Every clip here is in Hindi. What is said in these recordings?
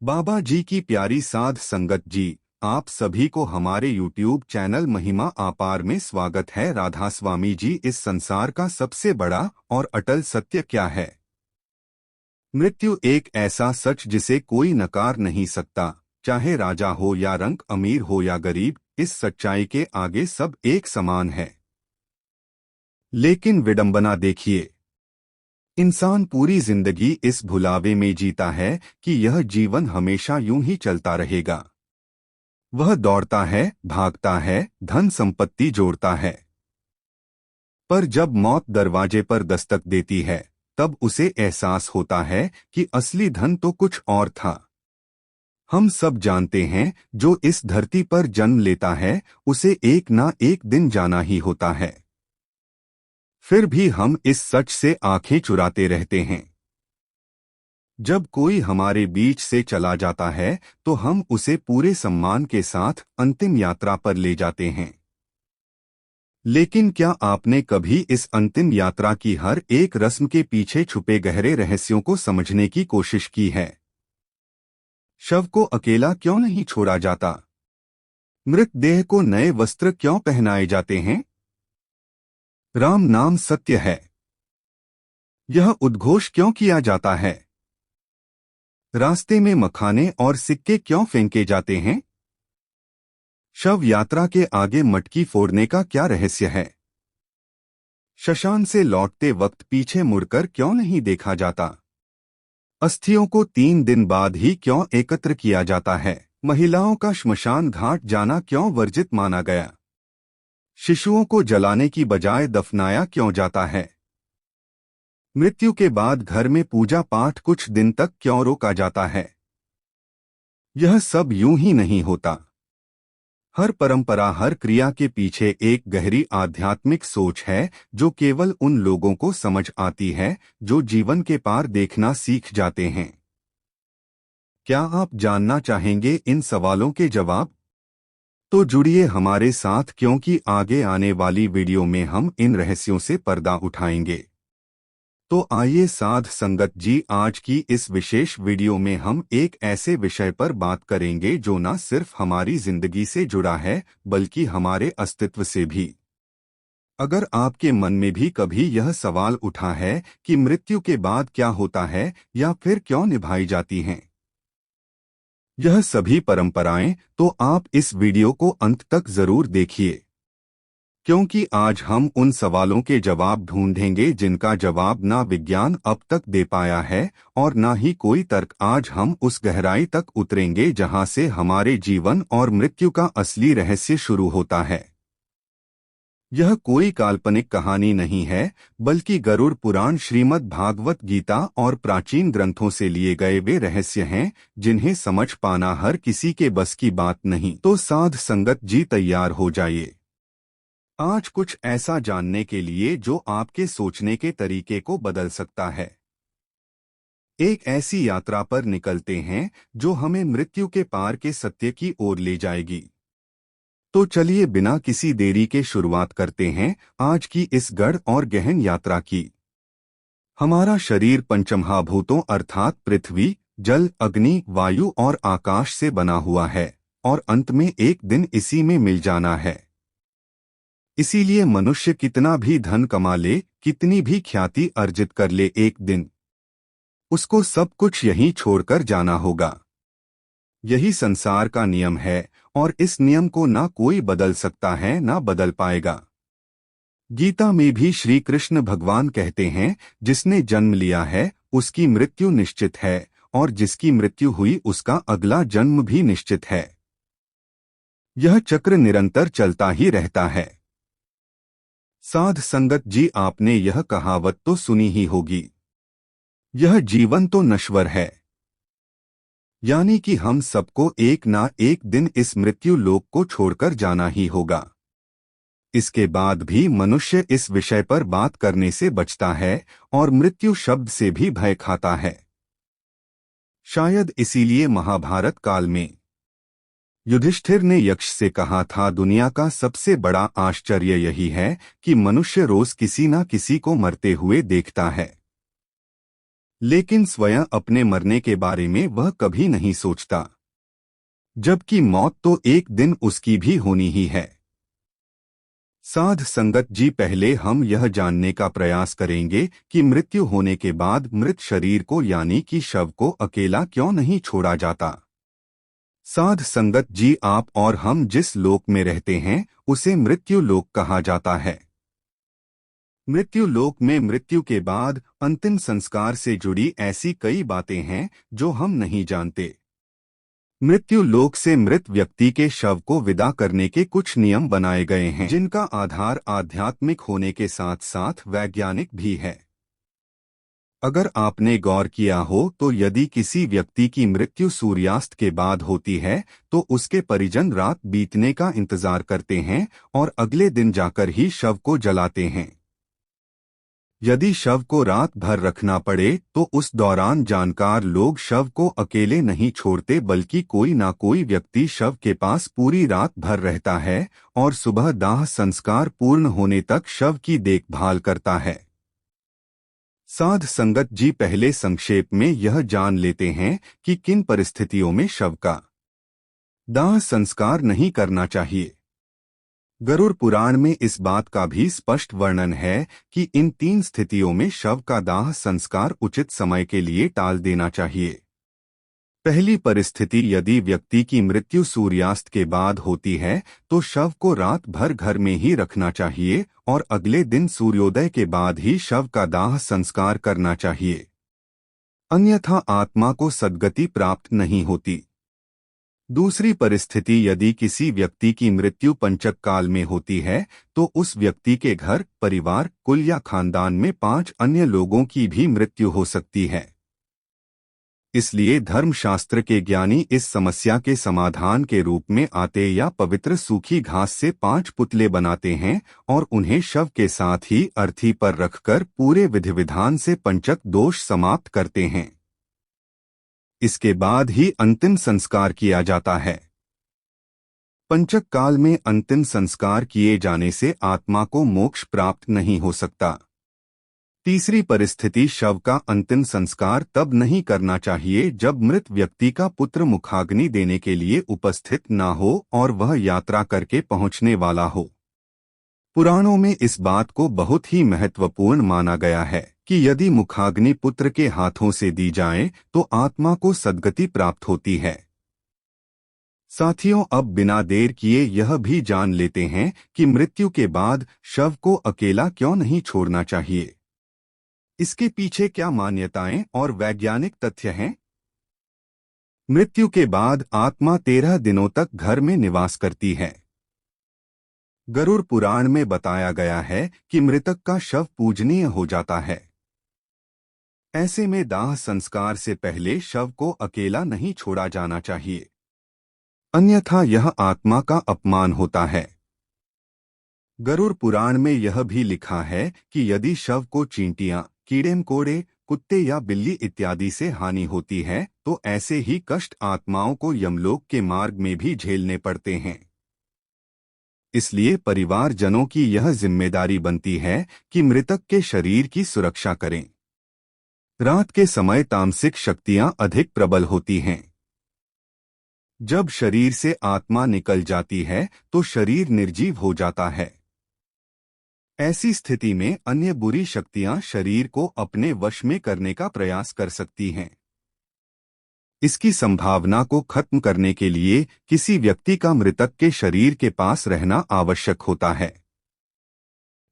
बाबा जी की प्यारी साध संगत जी, आप सभी को हमारे YouTube चैनल महिमा अपार में स्वागत है। राधा स्वामी जी, इस संसार का सबसे बड़ा और अटल सत्य क्या है? मृत्यु एक ऐसा सच जिसे कोई नकार नहीं सकता। चाहे राजा हो या रंक, अमीर हो या गरीब, इस सच्चाई के आगे सब एक समान है। लेकिन विडंबना देखिए, इंसान पूरी जिंदगी इस भुलावे में जीता है कि यह जीवन हमेशा यूं ही चलता रहेगा। वह दौड़ता है, भागता है, धन संपत्ति जोड़ता है, पर जब मौत दरवाजे पर दस्तक देती है, तब उसे एहसास होता है कि असली धन तो कुछ और था। हम सब जानते हैं, जो इस धरती पर जन्म लेता है, उसे एक ना एक दिन जाना ही होता है। फिर भी हम इस सच से आंखें चुराते रहते हैं। जब कोई हमारे बीच से चला जाता है, तो हम उसे पूरे सम्मान के साथ अंतिम यात्रा पर ले जाते हैं। लेकिन क्या आपने कभी इस अंतिम यात्रा की हर एक रस्म के पीछे छुपे गहरे रहस्यों को समझने की कोशिश की है? शव को अकेला क्यों नहीं छोड़ा जाता? मृतदेह को नए वस्त्र क्यों पहनाए जाते हैं? राम नाम सत्य है, यह उद्घोष क्यों किया जाता है? रास्ते में मखाने और सिक्के क्यों फेंके जाते हैं? शव यात्रा के आगे मटकी फोड़ने का क्या रहस्य है? श्मशान से लौटते वक्त पीछे मुड़कर क्यों नहीं देखा जाता? अस्थियों को 3 दिन बाद ही क्यों एकत्र किया जाता है? महिलाओं का श्मशान घाट जाना क्यों वर्जित माना गया? शिशुओं को जलाने की बजाय दफनाया क्यों जाता है? मृत्यु के बाद घर में पूजा पाठ कुछ दिन तक क्यों रोका जाता है? यह सब यूं ही नहीं होता। हर परंपरा, हर क्रिया के पीछे एक गहरी आध्यात्मिक सोच है, जो केवल उन लोगों को समझ आती है जो जीवन के पार देखना सीख जाते हैं। क्या आप जानना चाहेंगे इन सवालों के जवाब? तो जुड़िए हमारे साथ, क्योंकि आगे आने वाली वीडियो में हम इन रहस्यों से पर्दा उठाएंगे। तो आइए साध संगत जी, आज की इस विशेष वीडियो में हम एक ऐसे विषय पर बात करेंगे जो न सिर्फ हमारी जिंदगी से जुड़ा है, बल्कि हमारे अस्तित्व से भी। अगर आपके मन में भी कभी यह सवाल उठा है कि मृत्यु के बाद क्या होता है या फिर क्यों निभाई जाती हैं यह सभी परंपराएं, तो आप इस वीडियो को अंत तक जरूर देखिए, क्योंकि आज हम उन सवालों के जवाब ढूंढेंगे जिनका जवाब ना विज्ञान अब तक दे पाया है और ना ही कोई तर्क। आज हम उस गहराई तक उतरेंगे जहां से हमारे जीवन और मृत्यु का असली रहस्य शुरू होता है। यह कोई काल्पनिक कहानी नहीं है, बल्कि गरुड़ पुराण, श्रीमद् भागवत गीता और प्राचीन ग्रंथों से लिए गए वे रहस्य हैं जिन्हें समझ पाना हर किसी के बस की बात नहीं। तो साध संगत जी, तैयार हो जाइए आज कुछ ऐसा जानने के लिए जो आपके सोचने के तरीके को बदल सकता है। एक ऐसी यात्रा पर निकलते हैं जो हमें मृत्यु के पार के सत्य की ओर ले जाएगी। तो चलिए बिना किसी देरी के शुरुआत करते हैं आज की इस गढ़ और गहन यात्रा की। हमारा शरीर पंचमहाभूतों अर्थात पृथ्वी, जल, अग्नि, वायु और आकाश से बना हुआ है और अंत में एक दिन इसी में मिल जाना है। इसीलिए मनुष्य कितना भी धन कमा ले, कितनी भी ख्याति अर्जित कर ले, एक दिन उसको सब कुछ यहीं छोड़कर जाना होगा। यही संसार का नियम है और इस नियम को ना कोई बदल सकता है, ना बदल पाएगा। गीता में भी श्री कृष्ण भगवान कहते हैं, जिसने जन्म लिया है उसकी मृत्यु निश्चित है और जिसकी मृत्यु हुई उसका अगला जन्म भी निश्चित है। यह चक्र निरंतर चलता ही रहता है। साध संगत जी, आपने यह कहावत तो सुनी ही होगी, यह जीवन तो नश्वर है। यानी कि हम सबको एक ना एक दिन इस मृत्यु लोक को छोड़कर जाना ही होगा। इसके बाद भी मनुष्य इस विषय पर बात करने से बचता है और मृत्यु शब्द से भी भय खाता है। शायद इसीलिए महाभारत काल में युधिष्ठिर ने यक्ष से कहा था, दुनिया का सबसे बड़ा आश्चर्य यही है कि मनुष्य रोज किसी न किसी को मरते हुए देखता है। लेकिन स्वयं अपने मरने के बारे में वह कभी नहीं सोचता, जबकि मौत तो एक दिन उसकी भी होनी ही है। साध संगत जी, पहले हम यह जानने का प्रयास करेंगे कि मृत्यु होने के बाद मृत शरीर को यानी कि शव को अकेला क्यों नहीं छोड़ा जाता। साध संगत जी, आप और हम जिस लोक में रहते हैं उसे मृत्यु लोक कहा जाता है। मृत्यु लोक में मृत्यु के बाद अंतिम संस्कार से जुड़ी ऐसी कई बातें हैं जो हम नहीं जानते। मृत्यु लोक से मृत व्यक्ति के शव को विदा करने के कुछ नियम बनाए गए हैं, जिनका आधार आध्यात्मिक होने के साथ साथ वैज्ञानिक भी है। अगर आपने गौर किया हो तो यदि किसी व्यक्ति की मृत्यु सूर्यास्त के बाद होती है तो उसके परिजन रात बीतने का इंतजार करते हैं और अगले दिन जाकर ही शव को जलाते हैं। यदि शव को रात भर रखना पड़े तो उस दौरान जानकार लोग शव को अकेले नहीं छोड़ते, बल्कि कोई ना कोई व्यक्ति शव के पास पूरी रात भर रहता है और सुबह दाह संस्कार पूर्ण होने तक शव की देखभाल करता है। साध संगत जी, पहले संक्षेप में यह जान लेते हैं कि किन परिस्थितियों में शव का दाह संस्कार नहीं करना चाहिए। गरुड़ पुराण में इस बात का भी स्पष्ट वर्णन है कि इन 3 स्थितियों में शव का दाह संस्कार उचित समय के लिए टाल देना चाहिए। पहली परिस्थिति, यदि व्यक्ति की मृत्यु सूर्यास्त के बाद होती है तो शव को रात भर घर में ही रखना चाहिए और अगले दिन सूर्योदय के बाद ही शव का दाह संस्कार करना चाहिए, अन्यथा आत्मा को सद्गति प्राप्त नहीं होती। दूसरी परिस्थिति, यदि किसी व्यक्ति की मृत्यु पंचक काल में होती है तो उस व्यक्ति के घर, परिवार, कुल या खानदान में 5 अन्य लोगों की भी मृत्यु हो सकती है। इसलिए धर्मशास्त्र के ज्ञानी इस समस्या के समाधान के रूप में आटे या पवित्र सूखी घास से 5 पुतले बनाते हैं और उन्हें शव के साथ ही अर्थी पर रखकर पूरे विधि विधान से पंचक दोष समाप्त करते हैं। इसके बाद ही अंतिम संस्कार किया जाता है। पंचक काल में अंतिम संस्कार किए जाने से आत्मा को मोक्ष प्राप्त नहीं हो सकता। तीसरी परिस्थिति, शव का अंतिम संस्कार तब नहीं करना चाहिए जब मृत व्यक्ति का पुत्र मुखाग्नि देने के लिए उपस्थित न हो और वह यात्रा करके पहुंचने वाला हो। पुराणों में इस बात को बहुत ही महत्वपूर्ण माना गया है कि यदि मुखाग्नि पुत्र के हाथों से दी जाए तो आत्मा को सद्गति प्राप्त होती है। साथियों, अब बिना देर किए यह भी जान लेते हैं कि मृत्यु के बाद शव को अकेला क्यों नहीं छोड़ना चाहिए। इसके पीछे क्या मान्यताएं और वैज्ञानिक तथ्य हैं। मृत्यु के बाद आत्मा 13 दिनों तक घर में निवास करती है। गरुड़ पुराण में बताया गया है कि मृतक का शव पूजनीय हो जाता है। ऐसे में दाह संस्कार से पहले शव को अकेला नहीं छोड़ा जाना चाहिए, अन्यथा यह आत्मा का अपमान होता है। गरुड़ पुराण में यह भी लिखा है कि यदि शव को चींटियां, कीड़े मकोड़े, कुत्ते या बिल्ली इत्यादि से हानि होती है तो ऐसे ही कष्ट आत्माओं को यमलोक के मार्ग में भी झेलने पड़ते हैं। इसलिए परिवारजनों की यह जिम्मेदारी बनती है कि मृतक के शरीर की सुरक्षा करें। रात के समय तामसिक शक्तियां अधिक प्रबल होती हैं। जब शरीर से आत्मा निकल जाती है तो शरीर निर्जीव हो जाता है। ऐसी स्थिति में अन्य बुरी शक्तियां शरीर को अपने वश में करने का प्रयास कर सकती हैं। इसकी संभावना को खत्म करने के लिए किसी व्यक्ति का मृतक के शरीर के पास रहना आवश्यक होता है।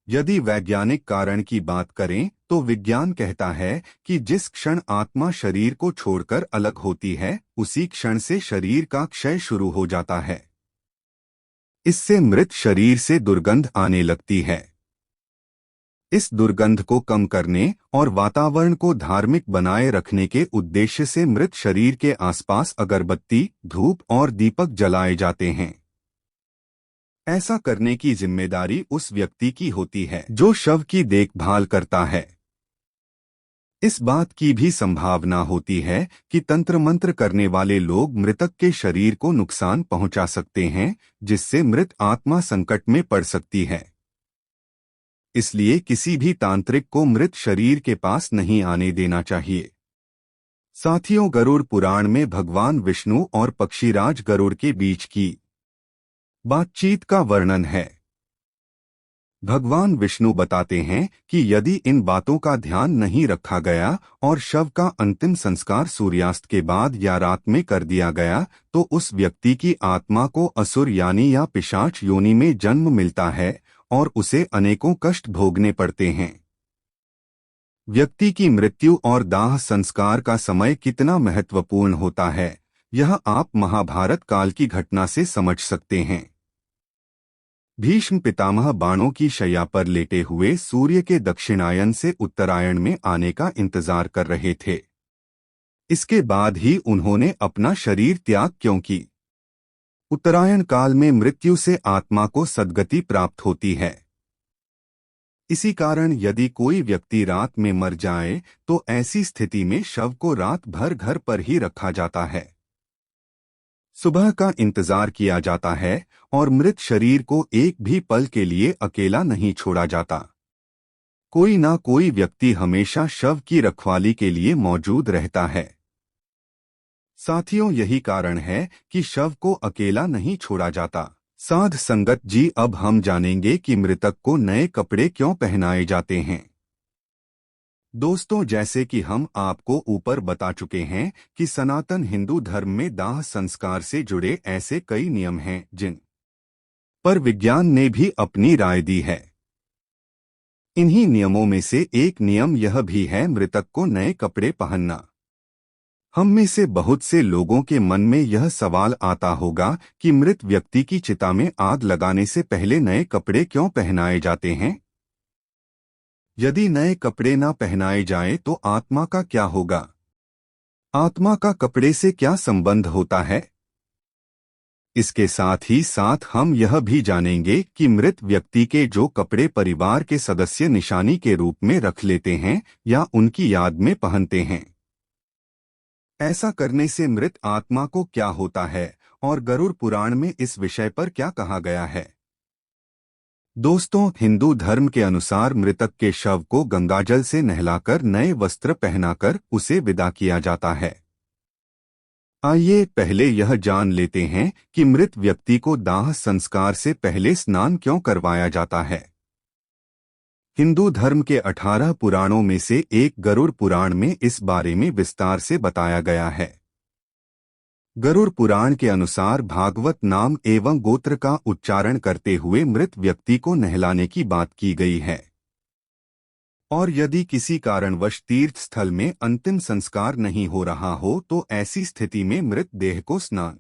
यदि वैज्ञानिक कारण की बात करें तो विज्ञान कहता है कि जिस क्षण आत्मा शरीर को छोड़कर अलग होती है उसी क्षण से शरीर का क्षय शुरू हो जाता है। इससे मृत शरीर से दुर्गंध आने लगती है। इस दुर्गंध को कम करने और वातावरण को धार्मिक बनाए रखने के उद्देश्य से मृत शरीर के आसपास अगरबत्ती, धूप और दीपक जलाए जाते हैं। ऐसा करने की जिम्मेदारी उस व्यक्ति की होती है जो शव की देखभाल करता है। इस बात की भी संभावना होती है कि तंत्र मंत्र करने वाले लोग मृतक के शरीर को नुकसान पहुंचा सकते हैं, जिससे मृत आत्मा संकट में पड़ सकती है। इसलिए किसी भी तांत्रिक को मृत शरीर के पास नहीं आने देना चाहिए। साथियों, गरुड़ पुराण में भगवान विष्णु और पक्षीराज गरुड़ के बीच की बातचीत का वर्णन है। भगवान विष्णु बताते हैं कि यदि इन बातों का ध्यान नहीं रखा गया और शव का अंतिम संस्कार सूर्यास्त के बाद या रात में कर दिया गया तो उस व्यक्ति की आत्मा को असुर यानी या पिशाच योनि में जन्म मिलता है और उसे अनेकों कष्ट भोगने पड़ते हैं। व्यक्ति की मृत्यु और दाह संस्कार का समय कितना महत्वपूर्ण होता है, यह आप महाभारत काल की घटना से समझ सकते हैं। भीष्म पितामह बाणों की शैया पर लेटे हुए सूर्य के दक्षिणायन से उत्तरायण में आने का इंतजार कर रहे थे। इसके बाद ही उन्होंने अपना शरीर त्याग क्यों की? उत्तरायण काल में मृत्यु से आत्मा को सद्गति प्राप्त होती है। इसी कारण यदि कोई व्यक्ति रात में मर जाए तो ऐसी स्थिति में शव को रात भर घर पर ही रखा जाता है। सुबह का इंतजार किया जाता है और मृत शरीर को एक भी पल के लिए अकेला नहीं छोड़ा जाता। कोई ना कोई व्यक्ति हमेशा शव की रखवाली के लिए मौजूद रहता है। साथियों, यही कारण है कि शव को अकेला नहीं छोड़ा जाता। साध संगत जी, अब हम जानेंगे कि मृतक को नए कपड़े क्यों पहनाए जाते हैं। दोस्तों, जैसे कि हम आपको ऊपर बता चुके हैं कि सनातन हिंदू धर्म में दाह संस्कार से जुड़े ऐसे कई नियम हैं जिन पर विज्ञान ने भी अपनी राय दी है। इन्हीं नियमों में से एक नियम यह भी है मृतक को नए कपड़े पहनना। हम में से बहुत से लोगों के मन में यह सवाल आता होगा कि मृत व्यक्ति की चिता में आग लगाने से पहले नए कपड़े क्यों पहनाए जाते हैं। यदि नए कपड़े न पहनाए जाएं तो आत्मा का क्या होगा? आत्मा का कपड़े से क्या संबंध होता है? इसके साथ ही साथ हम यह भी जानेंगे कि मृत व्यक्ति के जो कपड़े परिवार के सदस्य निशानी के रूप में रख लेते हैं या उनकी याद में पहनते हैं, ऐसा करने से मृत आत्मा को क्या होता है और गरुड़ पुराण में इस विषय पर क्या कहा गया है। दोस्तों, हिंदू धर्म के अनुसार मृतक के शव को गंगाजल से नहलाकर नए वस्त्र पहनाकर उसे विदा किया जाता है। आइए पहले यह जान लेते हैं कि मृत व्यक्ति को दाह संस्कार से पहले स्नान क्यों करवाया जाता है। हिंदू धर्म के 18 पुराणों में से एक गरुड़ पुराण में इस बारे में विस्तार से बताया गया है। गरुड़ पुराण के अनुसार भागवत नाम एवं गोत्र का उच्चारण करते हुए मृत व्यक्ति को नहलाने की बात की गई है। और यदि किसी कारणवश तीर्थ स्थल में अंतिम संस्कार नहीं हो रहा हो तो ऐसी स्थिति में मृत देह को स्नान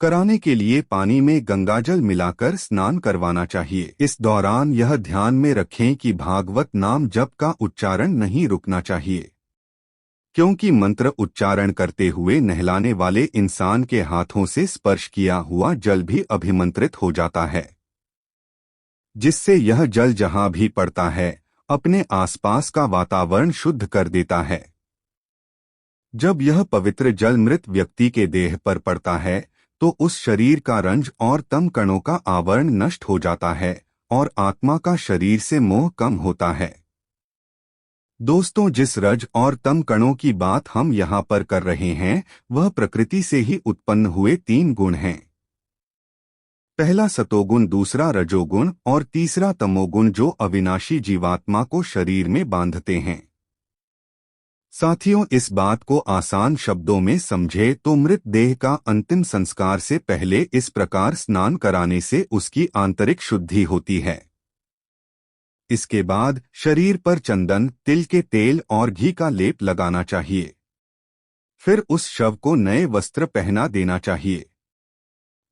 कराने के लिए पानी में गंगाजल मिलाकर स्नान करवाना चाहिए। इस दौरान यह ध्यान में रखें कि भागवत नाम जप का उच्चारण नहीं रुकना चाहिए, क्योंकि मंत्र उच्चारण करते हुए नहलाने वाले इंसान के हाथों से स्पर्श किया हुआ जल भी अभिमंत्रित हो जाता है, जिससे यह जल जहां भी पड़ता है अपने आसपास का वातावरण शुद्ध कर देता है। जब यह पवित्र जल मृत व्यक्ति के देह पर पड़ता है तो उस शरीर का रंज और तम कणों का आवरण नष्ट हो जाता है और आत्मा का शरीर से मोह कम होता है। दोस्तों, जिस रज और तम कणों की बात हम यहाँ पर कर रहे हैं वह प्रकृति से ही उत्पन्न हुए 3 गुण हैं। पहला सतोगुण, दूसरा रजोगुण और तीसरा तमोगुण, जो अविनाशी जीवात्मा को शरीर में बांधते हैं। साथियों, इस बात को आसान शब्दों में समझे तो मृत देह का अंतिम संस्कार से पहले इस प्रकार स्नान कराने से उसकी आंतरिक शुद्धि होती है। इसके बाद शरीर पर चंदन, तिल के तेल और घी का लेप लगाना चाहिए। फिर उस शव को नए वस्त्र पहना देना चाहिए।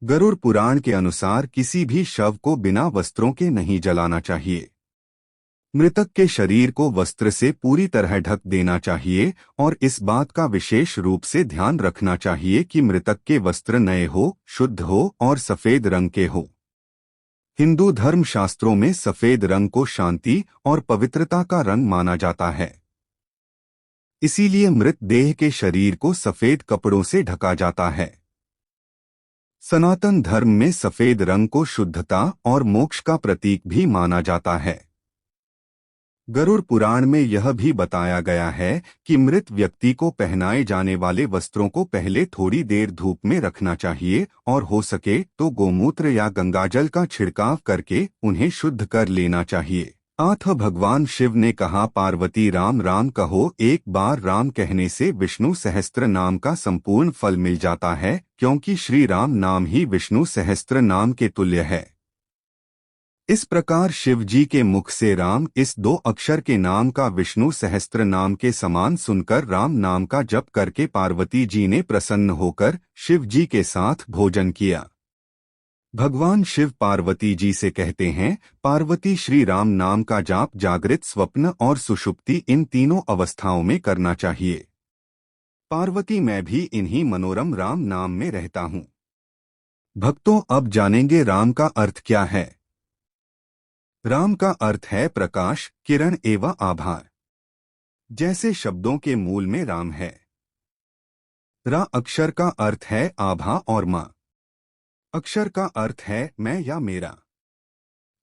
गरुड़ पुराण के अनुसार किसी भी शव को बिना वस्त्रों के नहीं जलाना चाहिए। मृतक के शरीर को वस्त्र से पूरी तरह ढक देना चाहिए और इस बात का विशेष रूप से ध्यान रखना चाहिए कि मृतक के वस्त्र नए हो, शुद्ध हो और सफेद रंग के हो। हिंदू धर्म शास्त्रों में सफेद रंग को शांति और पवित्रता का रंग माना जाता है। इसीलिए मृत देह के शरीर को सफेद कपड़ों से ढका जाता है। सनातन धर्म में सफेद रंग को शुद्धता और मोक्ष का प्रतीक भी माना जाता है। गरुड़ पुराण में यह भी बताया गया है कि मृत व्यक्ति को पहनाए जाने वाले वस्त्रों को पहले थोड़ी देर धूप में रखना चाहिए और हो सके तो गोमूत्र या गंगाजल का छिड़काव करके उन्हें शुद्ध कर लेना चाहिए। आठ भगवान शिव ने कहा, पार्वती राम राम कहो। एक बार राम कहने से विष्णु सहस्त्र नाम का संपूर्ण फल मिल जाता है, क्योंकि श्री राम नाम ही विष्णु सहस्त्र नाम के तुल्य है। इस प्रकार शिव जी के मुख से राम इस 2 अक्षर के नाम का विष्णु सहस्त्र नाम के समान सुनकर राम नाम का जप करके पार्वती जी ने प्रसन्न होकर शिव जी के साथ भोजन किया। भगवान शिव पार्वती जी से कहते हैं, पार्वती श्री राम नाम का जाप जागृत, स्वप्न और सुषुप्ति इन तीनों अवस्थाओं में करना चाहिए। पार्वती, मैं भी इन्हीं मनोरम राम नाम में रहता हूँ। भक्तों, अब जानेंगे राम का अर्थ क्या है। राम का अर्थ है प्रकाश, किरण एवं आभा। जैसे शब्दों के मूल में राम है। रा अक्षर का अर्थ है आभा और मा अक्षर का अर्थ है मैं या मेरा।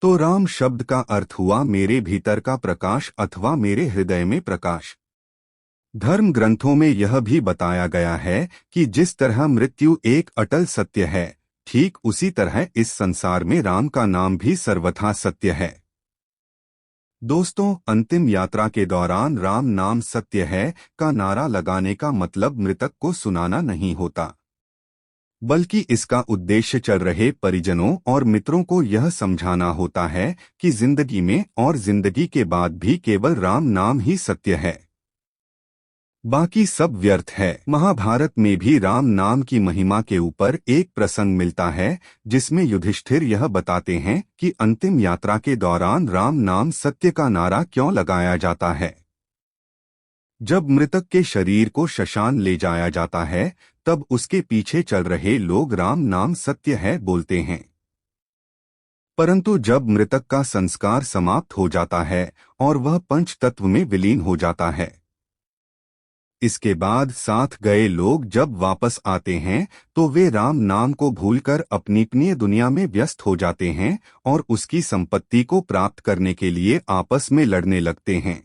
तो राम शब्द का अर्थ हुआ मेरे भीतर का प्रकाश अथवा मेरे हृदय में प्रकाश। धर्म ग्रंथों में यह भी बताया गया है कि जिस तरह मृत्यु एक अटल सत्य है, ठीक उसी तरह इस संसार में राम का नाम भी सर्वथा सत्य है। दोस्तों, अंतिम यात्रा के दौरान राम नाम सत्य है का नारा लगाने का मतलब मृतक को सुनाना नहीं होता, बल्कि इसका उद्देश्य चल रहे परिजनों और मित्रों को यह समझाना होता है कि जिंदगी में और जिंदगी के बाद भी केवल राम नाम ही सत्य है, बाकी सब व्यर्थ है। महाभारत में भी राम नाम की महिमा के ऊपर एक प्रसंग मिलता है जिसमें युधिष्ठिर यह बताते हैं कि अंतिम यात्रा के दौरान राम नाम सत्य का नारा क्यों लगाया जाता है। जब मृतक के शरीर को श्मशान ले जाया जाता है, तब उसके पीछे चल रहे लोग राम नाम सत्य है बोलते हैं, परंतु जब मृतक का संस्कार समाप्त हो जाता है और वह पंच तत्व में विलीन हो जाता है, इसके बाद साथ गए लोग जब वापस आते हैं तो वे राम नाम को भूलकर अपनी अपनी दुनिया में व्यस्त हो जाते हैं और उसकी संपत्ति को प्राप्त करने के लिए आपस में लड़ने लगते हैं।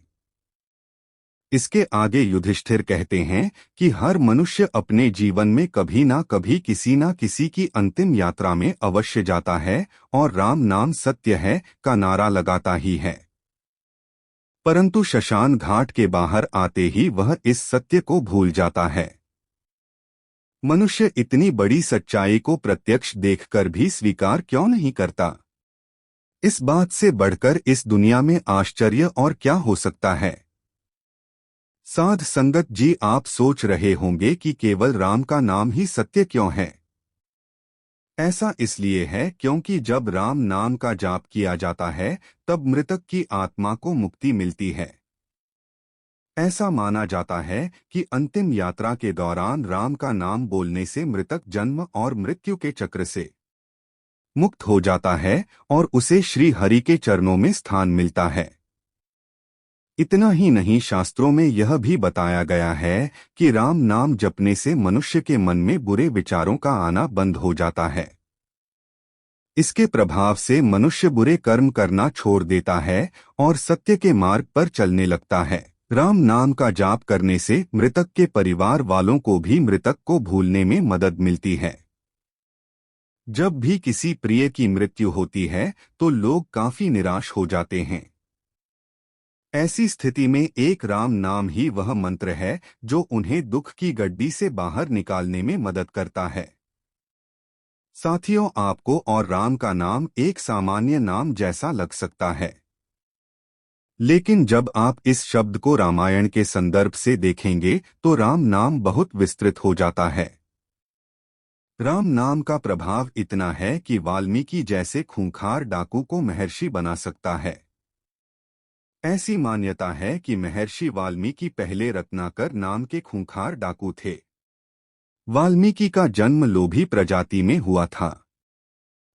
इसके आगे युधिष्ठिर कहते हैं कि हर मनुष्य अपने जीवन में कभी ना किसी की अंतिम यात्रा में अवश्य जाता है और राम नाम सत्य है का नारा लगाता ही है, परंतु श्मशान घाट के बाहर आते ही वह इस सत्य को भूल जाता है। मनुष्य इतनी बड़ी सच्चाई को प्रत्यक्ष देखकर भी स्वीकार क्यों नहीं करता। इस बात से बढ़कर इस दुनिया में आश्चर्य और क्या हो सकता है। साध संगत जी, आप सोच रहे होंगे कि केवल राम का नाम ही सत्य क्यों है। ऐसा इसलिए है क्योंकि जब राम नाम का जाप किया जाता है तब मृतक की आत्मा को मुक्ति मिलती है। ऐसा माना जाता है कि अंतिम यात्रा के दौरान राम का नाम बोलने से मृतक जन्म और मृत्यु के चक्र से मुक्त हो जाता है और उसे श्री हरि के चरणों में स्थान मिलता है। इतना ही नहीं, शास्त्रों में यह भी बताया गया है कि राम नाम जपने से मनुष्य के मन में बुरे विचारों का आना बंद हो जाता है। इसके प्रभाव से मनुष्य बुरे कर्म करना छोड़ देता है और सत्य के मार्ग पर चलने लगता है। राम नाम का जाप करने से मृतक के परिवार वालों को भी मृतक को भूलने में मदद मिलती है। जब भी किसी प्रिय की मृत्यु होती है तो लोग काफी निराश हो जाते हैं। ऐसी स्थिति में एक राम नाम ही वह मंत्र है जो उन्हें दुख की गड्डी से बाहर निकालने में मदद करता है। साथियों, आपको और राम का नाम एक सामान्य नाम जैसा लग सकता है, लेकिन जब आप इस शब्द को रामायण के संदर्भ से देखेंगे तो राम नाम बहुत विस्तृत हो जाता है। राम नाम का प्रभाव इतना है कि वाल्मीकि जैसे खूंखार डाकू को महर्षि बना सकता है। ऐसी मान्यता है कि महर्षि वाल्मीकि पहले रत्नाकर नाम के खूंखार डाकू थे। वाल्मीकि का जन्म लोभी प्रजाति में हुआ था।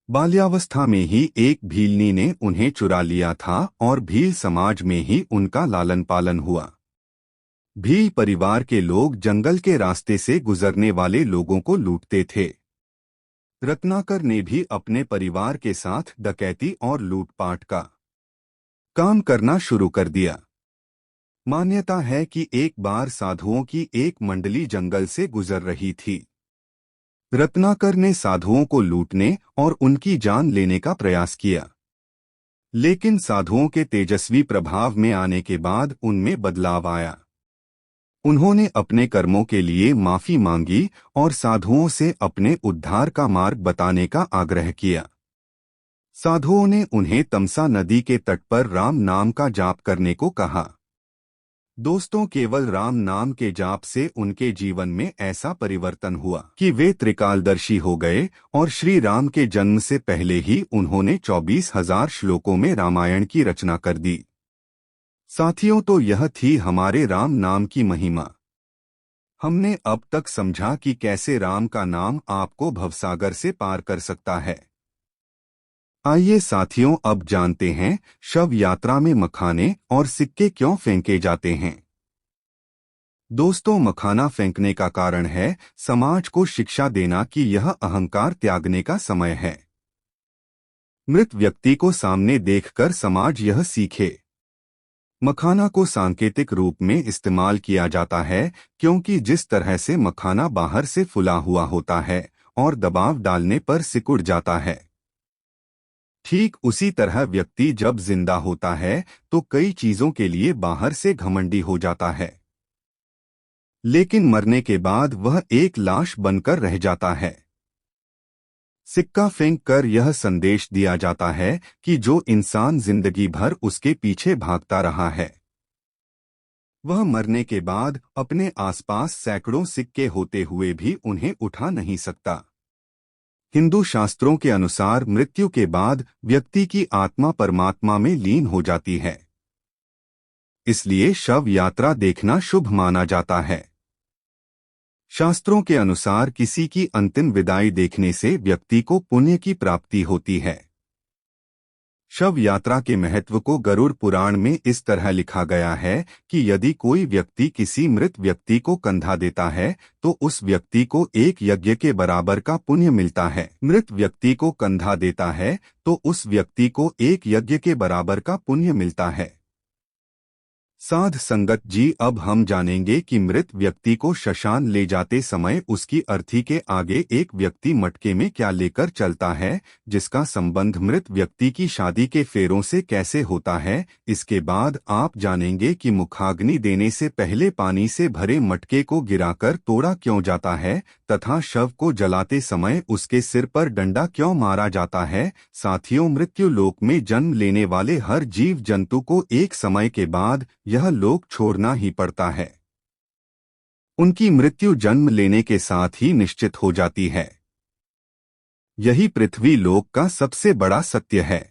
बाल्यावस्था में ही एक भीलनी ने उन्हें चुरा लिया था और भील समाज में ही उनका लालन पालन हुआ। भील परिवार के लोग जंगल के रास्ते से गुजरने वाले लोगों को लूटते थे। रत्नाकर ने भी अपने परिवार के साथ डकैती और लूटपाट का काम करना शुरू कर दिया। मान्यता है कि एक बार साधुओं की एक मंडली जंगल से गुजर रही थी। रत्नाकर ने साधुओं को लूटने और उनकी जान लेने का प्रयास किया, लेकिन साधुओं के तेजस्वी प्रभाव में आने के बाद उनमें बदलाव आया। उन्होंने अपने कर्मों के लिए माफी मांगी और साधुओं से अपने उद्धार का मार्ग बताने का आग्रह किया। साधुओं ने उन्हें तमसा नदी के तट पर राम नाम का जाप करने को कहा। दोस्तों, केवल राम नाम के जाप से उनके जीवन में ऐसा परिवर्तन हुआ कि वे त्रिकालदर्शी हो गए और श्री राम के जन्म से पहले ही उन्होंने 24,000 श्लोकों में रामायण की रचना कर दी। साथियों, तो यह थी हमारे राम नाम की महिमा। हमने अब तक समझा कि कैसे राम का नाम आपको भवसागर से पार कर सकता है। आइए साथियों, अब जानते हैं शव यात्रा में मखाने और सिक्के क्यों फेंके जाते हैं। दोस्तों, मखाना फेंकने का कारण है समाज को शिक्षा देना कि यह अहंकार त्यागने का समय है। मृत व्यक्ति को सामने देखकर समाज यह सीखे। मखाना को सांकेतिक रूप में इस्तेमाल किया जाता है, क्योंकि जिस तरह से मखाना बाहर से फुला हुआ होता है और दबाव डालने पर सिकुड़ जाता है, ठीक उसी तरह व्यक्ति जब जिंदा होता है तो कई चीजों के लिए बाहर से घमंडी हो जाता है, लेकिन मरने के बाद वह एक लाश बनकर रह जाता है। सिक्का फेंक कर यह संदेश दिया जाता है कि जो इंसान जिंदगी भर उसके पीछे भागता रहा है, वह मरने के बाद अपने आसपास सैकड़ों सिक्के होते हुए भी उन्हें उठा नहीं सकता। हिंदू शास्त्रों के अनुसार मृत्यु के बाद व्यक्ति की आत्मा परमात्मा में लीन हो जाती है, इसलिए शव यात्रा देखना शुभ माना जाता है। शास्त्रों के अनुसार किसी की अंतिम विदाई देखने से व्यक्ति को पुण्य की प्राप्ति होती है। शव यात्रा के महत्व को गरुड़ पुराण में इस तरह लिखा गया है कि यदि कोई व्यक्ति किसी मृत व्यक्ति को कंधा देता है तो उस व्यक्ति को एक यज्ञ के बराबर का पुण्य मिलता है। मृत व्यक्ति को कंधा देता है तो उस व्यक्ति को एक यज्ञ के बराबर का पुण्य मिलता है। साध संगत जी, अब हम जानेंगे कि मृत व्यक्ति को श्मशान ले जाते समय उसकी अर्थी के आगे एक व्यक्ति मटके में क्या लेकर चलता है, जिसका संबंध मृत व्यक्ति की शादी के फेरों से कैसे होता है। इसके बाद आप जानेंगे कि मुखाग्नि देने से पहले पानी से भरे मटके को गिराकर तोड़ा क्यों जाता है तथा शव को जलाते समय उसके सिर पर डंडा क्यों मारा जाता है। साथियों, मृत्यु लोक में जन्म लेने वाले हर जीव जंतु को एक समय के बाद यह लोक छोड़ना ही पड़ता है। उनकी मृत्यु जन्म लेने के साथ ही निश्चित हो जाती है। यही पृथ्वी लोक का सबसे बड़ा सत्य है।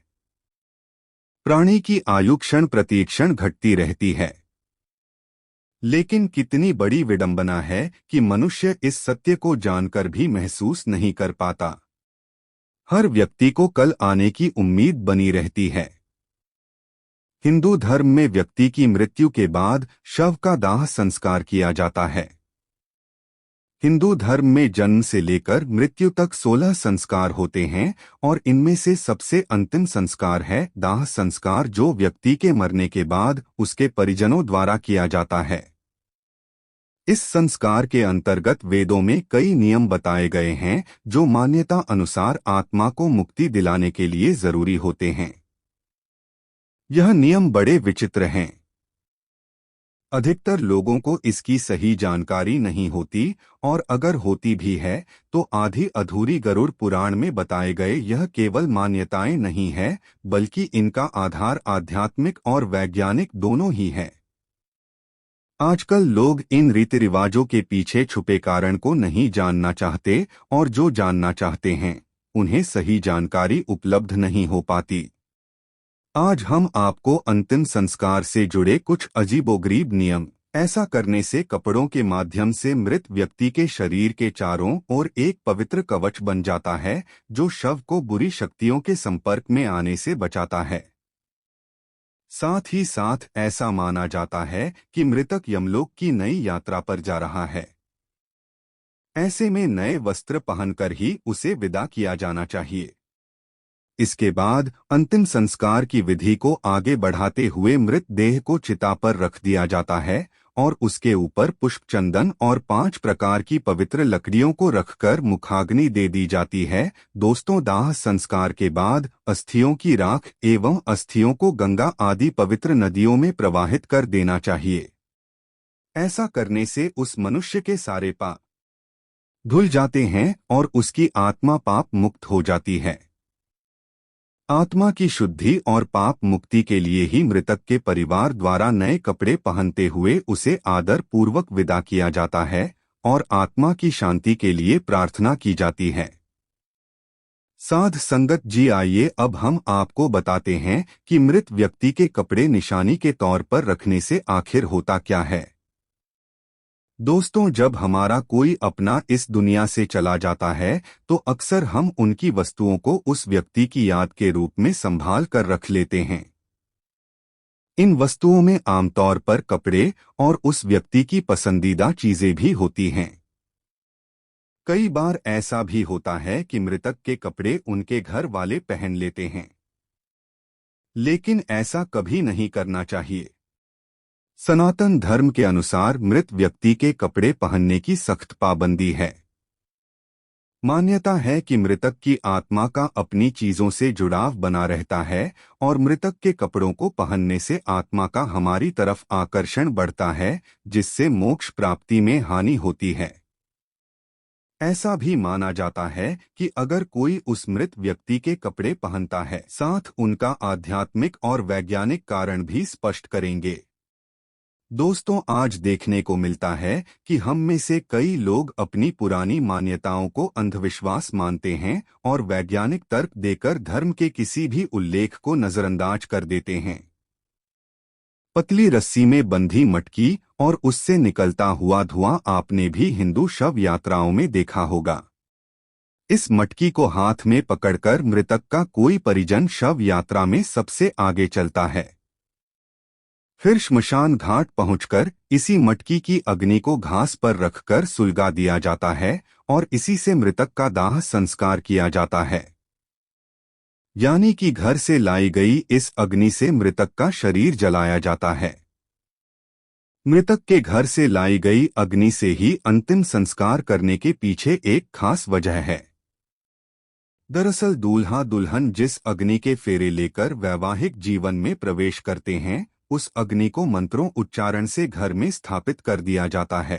प्राणी की आयु क्षण प्रति क्षण घटती रहती है, लेकिन कितनी बड़ी विडंबना है कि मनुष्य इस सत्य को जानकर भी महसूस नहीं कर पाता। हर व्यक्ति को कल आने की उम्मीद बनी रहती है। हिंदू धर्म में व्यक्ति की मृत्यु के बाद शव का दाह संस्कार किया जाता है। हिंदू धर्म में जन्म से लेकर मृत्यु तक 16 संस्कार होते हैं और इनमें से सबसे अंतिम संस्कार है दाह संस्कार, जो व्यक्ति के मरने के बाद उसके परिजनों द्वारा किया जाता है। इस संस्कार के अंतर्गत वेदों में कई नियम बताए गए हैं जो मान्यता अनुसार आत्मा को मुक्ति दिलाने के लिए जरूरी होते हैं। यह नियम बड़े विचित्र हैं। अधिकतर लोगों को इसकी सही जानकारी नहीं होती और अगर होती भी है तो आधी अधूरी। गरुड़ पुराण में बताए गए यह केवल मान्यताएं नहीं है, बल्कि इनका आधार आध्यात्मिक और वैज्ञानिक दोनों ही है। आजकल लोग इन रीति रिवाजों के पीछे छुपे कारण को नहीं जानना चाहते और जो जानना चाहते हैं उन्हें सही जानकारी उपलब्ध नहीं हो पाती। आज हम आपको अंतिम संस्कार से जुड़े कुछ अजीबोगरीब नियम, ऐसा करने से कपड़ों के माध्यम से मृत व्यक्ति के शरीर के चारों ओर एक पवित्र कवच बन जाता है जो शव को बुरी शक्तियों के संपर्क में आने से बचाता है। साथ ही साथ ऐसा माना जाता है कि मृतक यमलोक की नई यात्रा पर जा रहा है। ऐसे में नए वस्त्र पहनकर ही उसे विदा किया जाना चाहिए। इसके बाद अंतिम संस्कार की विधि को आगे बढ़ाते हुए मृत देह को चिता पर रख दिया जाता है और उसके ऊपर पुष्प, चंदन और 5 प्रकार की पवित्र लकड़ियों को रखकर मुखाग्नि दे दी जाती है। दोस्तों, दाह संस्कार के बाद अस्थियों की राख एवं अस्थियों को गंगा आदि पवित्र नदियों में प्रवाहित कर देना चाहिए। ऐसा करने से उस मनुष्य के सारे पाप धुल जाते हैं और उसकी आत्मा पाप मुक्त हो जाती है। आत्मा की शुद्धि और पाप मुक्ति के लिए ही मृतक के परिवार द्वारा नए कपड़े पहनते हुए उसे आदर पूर्वक विदा किया जाता है और आत्मा की शांति के लिए प्रार्थना की जाती है। साध संगत जी, आइए अब हम आपको बताते हैं कि मृत व्यक्ति के कपड़े निशानी के तौर पर रखने से आखिर होता क्या है। दोस्तों, जब हमारा कोई अपना इस दुनिया से चला जाता है तो अक्सर हम उनकी वस्तुओं को उस व्यक्ति की याद के रूप में संभाल कर रख लेते हैं। इन वस्तुओं में आमतौर पर कपड़े और उस व्यक्ति की पसंदीदा चीजें भी होती हैं। कई बार ऐसा भी होता है कि मृतक के कपड़े उनके घर वाले पहन लेते हैं, लेकिन ऐसा कभी नहीं करना चाहिए। सनातन धर्म के अनुसार मृत व्यक्ति के कपड़े पहनने की सख्त पाबंदी है। मान्यता है कि मृतक की आत्मा का अपनी चीजों से जुड़ाव बना रहता है और मृतक के कपड़ों को पहनने से आत्मा का हमारी तरफ आकर्षण बढ़ता है, जिससे मोक्ष प्राप्ति में हानि होती है। ऐसा भी माना जाता है कि अगर कोई उस मृत व्यक्ति के कपड़े पहनता है, साथ उनका आध्यात्मिक और वैज्ञानिक कारण भी स्पष्ट करेंगे। दोस्तों, आज देखने को मिलता है कि हम में से कई लोग अपनी पुरानी मान्यताओं को अंधविश्वास मानते हैं और वैज्ञानिक तर्क देकर धर्म के किसी भी उल्लेख को नजरअंदाज कर देते हैं। पतली रस्सी में बंधी मटकी और उससे निकलता हुआ धुआं आपने भी हिंदू शव यात्राओं में देखा होगा। इस मटकी को हाथ में पकड़कर मृतक का कोई परिजन शव यात्रा में सबसे आगे चलता है। फिर श्मशान घाट पहुंचकर इसी मटकी की अग्नि को घास पर रखकर सुलगा दिया जाता है और इसी से मृतक का दाह संस्कार किया जाता है। यानी कि घर से लाई गई इस अग्नि से मृतक का शरीर जलाया जाता है। मृतक के घर से लाई गई अग्नि से ही अंतिम संस्कार करने के पीछे एक खास वजह है। दरअसल दूल्हा दुल्हन जिस अग्नि के फेरे लेकर वैवाहिक जीवन में प्रवेश करते हैं, उस अग्नि को मंत्रों उच्चारण से घर में स्थापित कर दिया जाता है।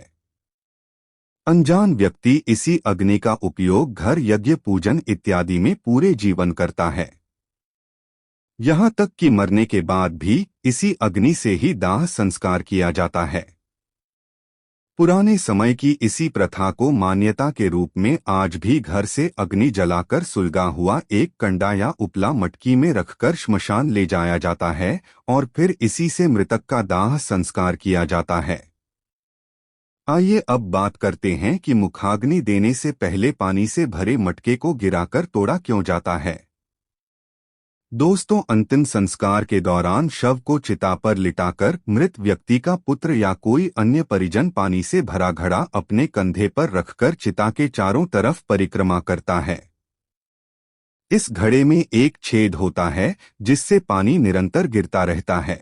अनजान व्यक्ति इसी अग्नि का उपयोग घर, यज्ञ, पूजन इत्यादि में पूरे जीवन करता है। यहाँ तक कि मरने के बाद भी इसी अग्नि से ही दाह संस्कार किया जाता है। पुराने समय की इसी प्रथा को मान्यता के रूप में आज भी घर से अग्नि जलाकर सुलगा हुआ एक कंडा या उपला मटकी में रखकर श्मशान ले जाया जाता है और फिर इसी से मृतक का दाह संस्कार किया जाता है। आइए अब बात करते हैं कि मुखाग्नि देने से पहले पानी से भरे मटके को गिराकर तोड़ा क्यों जाता है। दोस्तों, अंतिम संस्कार के दौरान शव को चिता पर लिटाकर मृत व्यक्ति का पुत्र या कोई अन्य परिजन पानी से भरा घड़ा अपने कंधे पर रखकर चिता के चारों तरफ परिक्रमा करता है। इस घड़े में एक छेद होता है जिससे पानी निरंतर गिरता रहता है।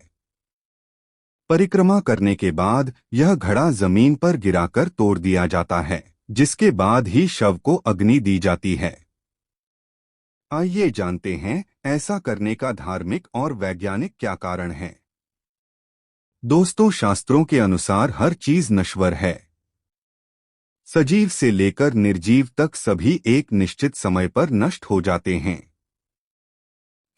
परिक्रमा करने के बाद यह घड़ा जमीन पर गिराकर तोड़ दिया जाता है, जिसके बाद ही शव को अग्नि दी जाती है। आइए जानते हैं ऐसा करने का धार्मिक और वैज्ञानिक क्या कारण है। दोस्तों, शास्त्रों के अनुसार हर चीज नश्वर है। सजीव से लेकर निर्जीव तक सभी एक निश्चित समय पर नष्ट हो जाते हैं।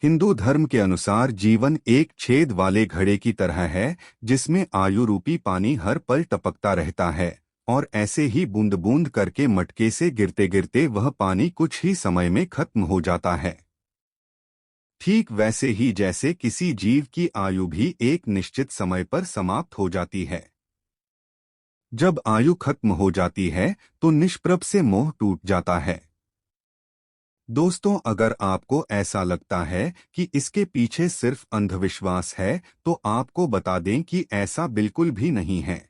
हिंदू धर्म के अनुसार जीवन एक छेद वाले घड़े की तरह है, जिसमें आयु रूपी पानी हर पल टपकता रहता है और ऐसे ही बूंद बूंद करके मटके से गिरते गिरते वह पानी कुछ ही समय में खत्म हो जाता है। ठीक वैसे ही जैसे किसी जीव की आयु भी एक निश्चित समय पर समाप्त हो जाती है। जब आयु खत्म हो जाती है तो निष्प्रभ से मोह टूट जाता है। दोस्तों, अगर आपको ऐसा लगता है कि इसके पीछे सिर्फ अंधविश्वास है, तो आपको बता दें कि ऐसा बिल्कुल भी नहीं है।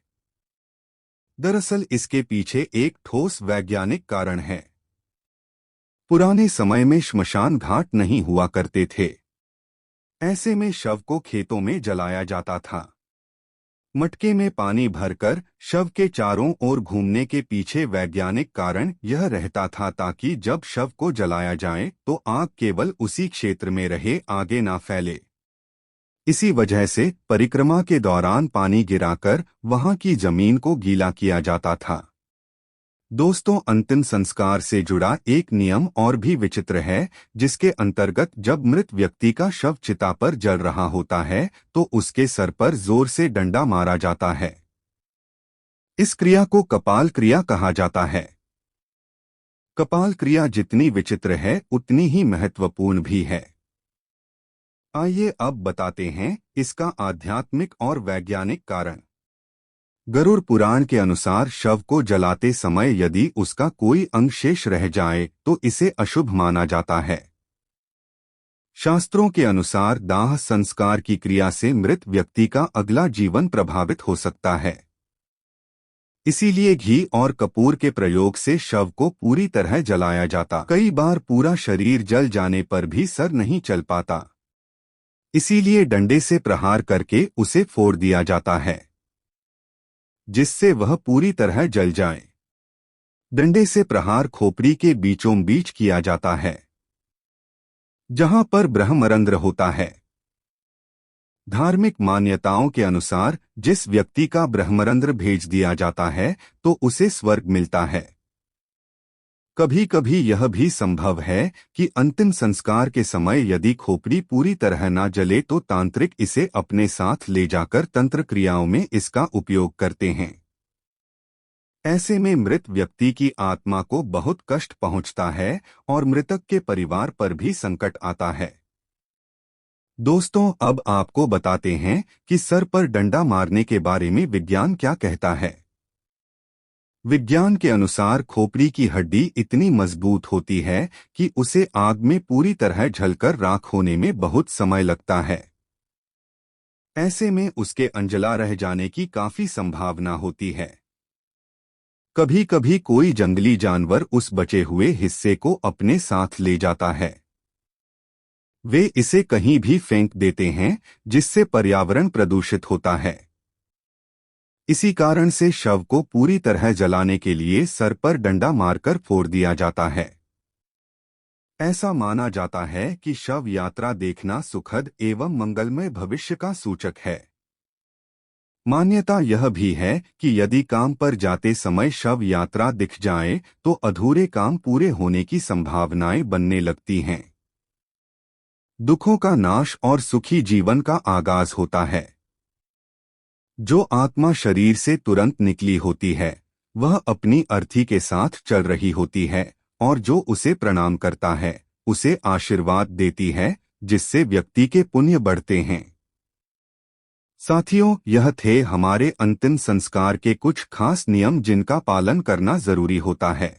दरअसल इसके पीछे एक ठोस वैज्ञानिक कारण है। पुराने समय में श्मशान घाट नहीं हुआ करते थे। ऐसे में शव को खेतों में जलाया जाता था। मटके में पानी भरकर शव के चारों ओर घूमने के पीछे वैज्ञानिक कारण यह रहता था ताकि जब शव को जलाया जाए तो आग केवल उसी क्षेत्र में रहे, आगे ना फैले। इसी वजह से परिक्रमा के दौरान पानी गिराकर वहां की जमीन को गीला किया जाता था। दोस्तों, अंतिम संस्कार से जुड़ा एक नियम और भी विचित्र है, जिसके अंतर्गत जब मृत व्यक्ति का शव चिता पर जल रहा होता है तो उसके सर पर जोर से डंडा मारा जाता है। इस क्रिया को कपाल क्रिया कहा जाता है। कपाल क्रिया जितनी विचित्र है उतनी ही महत्वपूर्ण भी है। आइए अब बताते हैं इसका आध्यात्मिक और वैज्ञानिक कारण। गरुड़ पुराण के अनुसार शव को जलाते समय यदि उसका कोई अंग शेष रह जाए तो इसे अशुभ माना जाता है। शास्त्रों के अनुसार दाह संस्कार की क्रिया से मृत व्यक्ति का अगला जीवन प्रभावित हो सकता है। इसीलिए घी और कपूर के प्रयोग से शव को पूरी तरह जलाया जाता। कई बार पूरा शरीर जल जाने पर भी सर नहीं चल पाता, इसीलिए डंडे से प्रहार करके उसे फोड़ दिया जाता है जिससे वह पूरी तरह जल जाए। डंडे से प्रहार खोपड़ी के बीचों बीच किया जाता है, जहां पर ब्रह्मरंध्र होता है। धार्मिक मान्यताओं के अनुसार जिस व्यक्ति का ब्रह्मरंध्र भेज दिया जाता है तो उसे स्वर्ग मिलता है। कभी कभी यह भी संभव है कि अंतिम संस्कार के समय यदि खोपड़ी पूरी तरह न जले तो तांत्रिक इसे अपने साथ ले जाकर तंत्र क्रियाओं में इसका उपयोग करते हैं। ऐसे में मृत व्यक्ति की आत्मा को बहुत कष्ट पहुंचता है और मृतक के परिवार पर भी संकट आता है। दोस्तों, अब आपको बताते हैं कि सर पर डंडा मारने के बारे में विज्ञान क्या कहता है। विज्ञान के अनुसार खोपड़ी की हड्डी इतनी मजबूत होती है कि उसे आग में पूरी तरह जलकर राख होने में बहुत समय लगता है। ऐसे में उसके अंजला रह जाने की काफी संभावना होती है। कभी कभी कोई जंगली जानवर उस बचे हुए हिस्से को अपने साथ ले जाता है। वे इसे कहीं भी फेंक देते हैं, जिससे पर्यावरण प्रदूषित होता है। इसी कारण से शव को पूरी तरह जलाने के लिए सर पर डंडा मारकर फोड़ दिया जाता है। ऐसा माना जाता है कि शव यात्रा देखना सुखद एवं मंगलमय भविष्य का सूचक है। मान्यता यह भी है कि यदि काम पर जाते समय शव यात्रा दिख जाए तो अधूरे काम पूरे होने की संभावनाएं बनने लगती हैं। दुखों का नाश और सुखी जीवन का आगाज होता है। जो आत्मा शरीर से तुरंत निकली होती है वह अपनी अर्थी के साथ चल रही होती है और जो उसे प्रणाम करता है उसे आशीर्वाद देती है, जिससे व्यक्ति के पुण्य बढ़ते हैं। साथियों, यह थे हमारे अंतिम संस्कार के कुछ खास नियम जिनका पालन करना जरूरी होता है।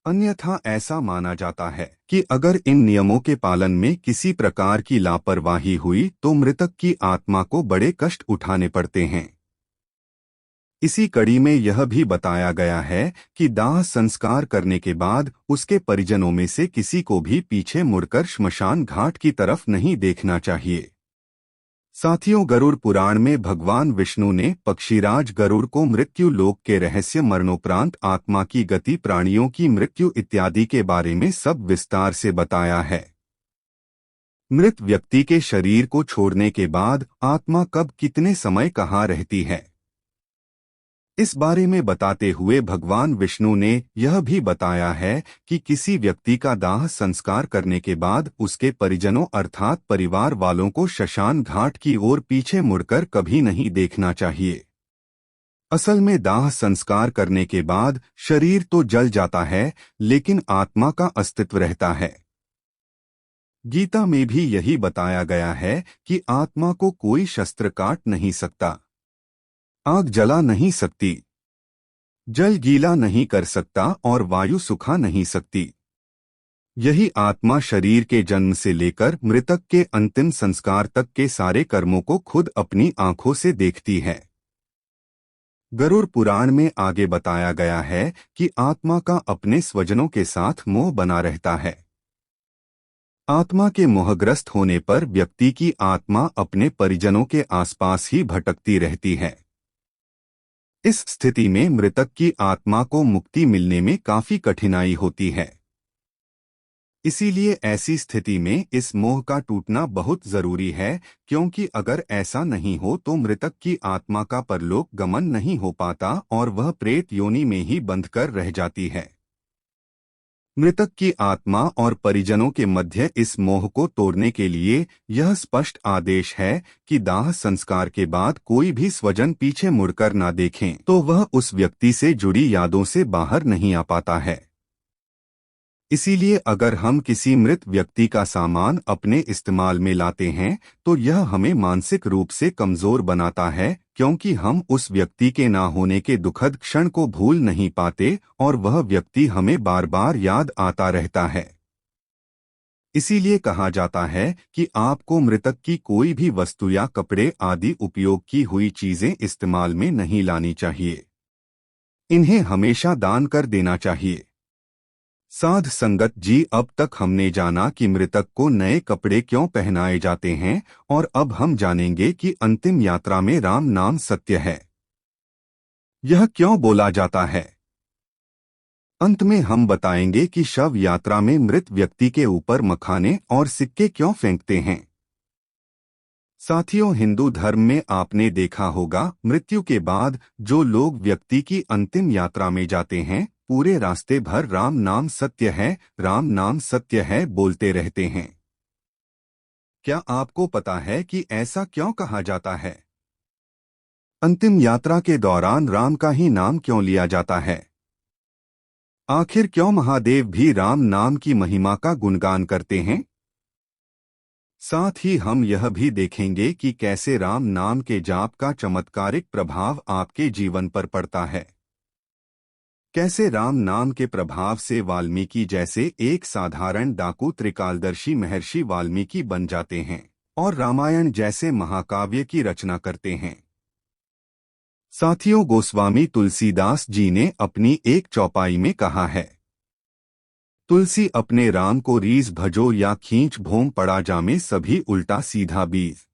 अन्यथा ऐसा माना जाता है कि अगर इन नियमों के पालन में किसी प्रकार की लापरवाही हुई तो मृतक की आत्मा को बड़े कष्ट उठाने पड़ते हैं। इसी कड़ी में यह भी बताया गया है कि दाह संस्कार करने के बाद उसके परिजनों में से किसी को भी पीछे मुड़कर श्मशान घाट की तरफ नहीं देखना चाहिए। साथियों, गरुड़ पुराण में भगवान विष्णु ने पक्षीराज गरुड़ को मृत्यु लोक के रहस्य, मरणोपरांत आत्मा की गति, प्राणियों की मृत्यु इत्यादि के बारे में सब विस्तार से बताया है। मृत व्यक्ति के शरीर को छोड़ने के बाद आत्मा कब कितने समय कहाँ रहती है, इस बारे में बताते हुए भगवान विष्णु ने यह भी बताया है कि किसी व्यक्ति का दाह संस्कार करने के बाद उसके परिजनों अर्थात परिवार वालों को श्मशान घाट की ओर पीछे मुड़कर कभी नहीं देखना चाहिए। असल में दाह संस्कार करने के बाद शरीर तो जल जाता है लेकिन आत्मा का अस्तित्व रहता है। गीता में भी यही बताया गया है कि आत्मा को कोई शस्त्र काट नहीं सकता, आग जला नहीं सकती, जल गीला नहीं कर सकता और वायु सुखा नहीं सकती। यही आत्मा शरीर के जन्म से लेकर मृतक के अंतिम संस्कार तक के सारे कर्मों को खुद अपनी आंखों से देखती है। गरुड़ पुराण में आगे बताया गया है कि आत्मा का अपने स्वजनों के साथ मोह बना रहता है। आत्मा के मोहग्रस्त होने पर व्यक्ति की आत्मा अपने परिजनों के आसपास ही भटकती रहती है। इस स्थिति में मृतक की आत्मा को मुक्ति मिलने में काफी कठिनाई होती है। इसीलिए ऐसी स्थिति में इस मोह का टूटना बहुत जरूरी है, क्योंकि अगर ऐसा नहीं हो तो मृतक की आत्मा का परलोक गमन नहीं हो पाता और वह प्रेत योनि में ही बंधकर रह जाती है। मृतक की आत्मा और परिजनों के मध्य इस मोह को तोड़ने के लिए यह स्पष्ट आदेश है कि दाह संस्कार के बाद कोई भी स्वजन पीछे मुड़कर ना देखें, तो वह उस व्यक्ति से जुड़ी यादों से बाहर नहीं आ पाता है। इसीलिए अगर हम किसी मृत व्यक्ति का सामान अपने इस्तेमाल में लाते हैं तो यह हमें मानसिक रूप से कमजोर बनाता है, क्योंकि हम उस व्यक्ति के ना होने के दुखद क्षण को भूल नहीं पाते और वह व्यक्ति हमें बार बार याद आता रहता है। इसीलिए कहा जाता है कि आपको मृतक की कोई भी वस्तु या कपड़े आदि उपयोग की हुई चीजें इस्तेमाल में नहीं लानी चाहिए। इन्हें हमेशा दान कर देना चाहिए। साध संगत जी, अब तक हमने जाना कि मृतक को नए कपड़े क्यों पहनाए जाते हैं और अब हम जानेंगे कि अंतिम यात्रा में राम नाम सत्य है। यह क्यों बोला जाता है। अंत में हम बताएंगे कि शव यात्रा में मृत व्यक्ति के ऊपर मखाने और सिक्के क्यों फेंकते हैं। साथियों, हिंदू धर्म में आपने देखा होगा, मृत्यु के बाद जो लोग व्यक्ति की अंतिम यात्रा में जाते हैं पूरे रास्ते भर राम नाम सत्य है, राम नाम सत्य है बोलते रहते हैं। क्या आपको पता है कि ऐसा क्यों कहा जाता है? अंतिम यात्रा के दौरान राम का ही नाम क्यों लिया जाता है? आखिर क्यों महादेव भी राम नाम की महिमा का गुणगान करते हैं? साथ ही हम यह भी देखेंगे कि कैसे राम नाम के जाप का चमत्कारिक प्रभाव आपके जीवन पर पड़ता है। कैसे राम नाम के प्रभाव से वाल्मीकि जैसे एक साधारण डाकू त्रिकालदर्शी महर्षि वाल्मीकि बन जाते हैं और रामायण जैसे महाकाव्य की रचना करते हैं। साथियों, गोस्वामी तुलसीदास जी ने अपनी एक चौपाई में कहा है, तुलसी अपने राम को रीझ भजो या खींच भोम पड़ा जामे सभी उल्टा सीधा बीज।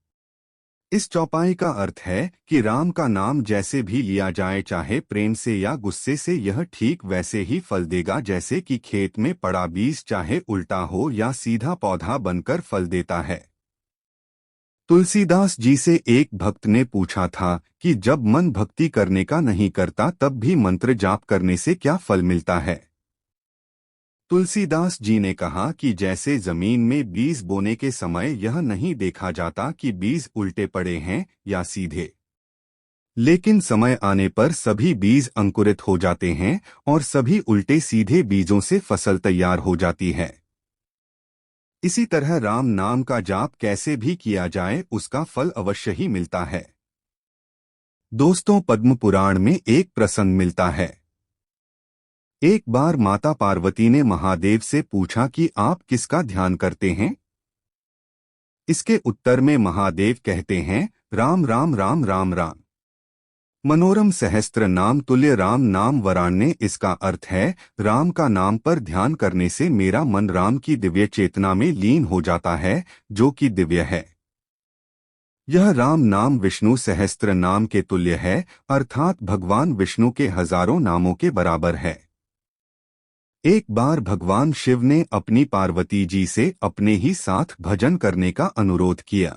इस चौपाई का अर्थ है कि राम का नाम जैसे भी लिया जाए, चाहे प्रेम से या गुस्से से, यह ठीक वैसे ही फल देगा जैसे कि खेत में पड़ा बीज चाहे उल्टा हो या सीधा पौधा बनकर फल देता है। तुलसीदास जी से एक भक्त ने पूछा था कि जब मन भक्ति करने का नहीं करता तब भी मंत्र जाप करने से क्या फल मिलता है। तुलसीदास जी ने कहा कि जैसे जमीन में बीज बोने के समय यह नहीं देखा जाता कि बीज उल्टे पड़े हैं या सीधे, लेकिन समय आने पर सभी बीज अंकुरित हो जाते हैं और सभी उल्टे सीधे बीजों से फसल तैयार हो जाती है। इसी तरह राम नाम का जाप कैसे भी किया जाए उसका फल अवश्य ही मिलता है। दोस्तों, पद्म पुराण में एक प्रसंग मिलता है। एक बार माता पार्वती ने महादेव से पूछा कि आप किसका ध्यान करते हैं। इसके उत्तर में महादेव कहते हैं, राम राम राम राम राम। मनोरम सहस्त्र नाम तुल्य राम नाम वराण्य। इसका अर्थ है, राम का नाम पर ध्यान करने से मेरा मन राम की दिव्य चेतना में लीन हो जाता है, जो कि दिव्य है। यह राम नाम विष्णु सहस्त्र नाम के तुल्य है, अर्थात भगवान विष्णु के हजारों नामों के बराबर है। एक बार भगवान शिव ने अपनी पार्वती जी से अपने ही साथ भजन करने का अनुरोध किया।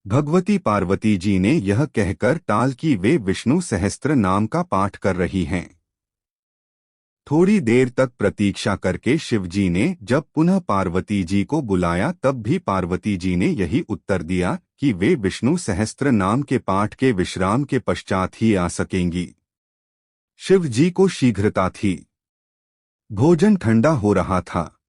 भगवती पार्वती जी ने यह कहकर टाल कि वे विष्णु सहस्त्र नाम का पाठ कर रही हैं। थोड़ी देर तक प्रतीक्षा करके शिव जी ने जब पुनः पार्वती जी को बुलाया तब भी पार्वती जी ने यही उत्तर दिया कि वे विष्णु सहस्त्र नाम के पाठ के विश्राम के पश्चात ही आ सकेंगी। शिव जी को शीघ्रता थी। भोजन ठंडा हो रहा था।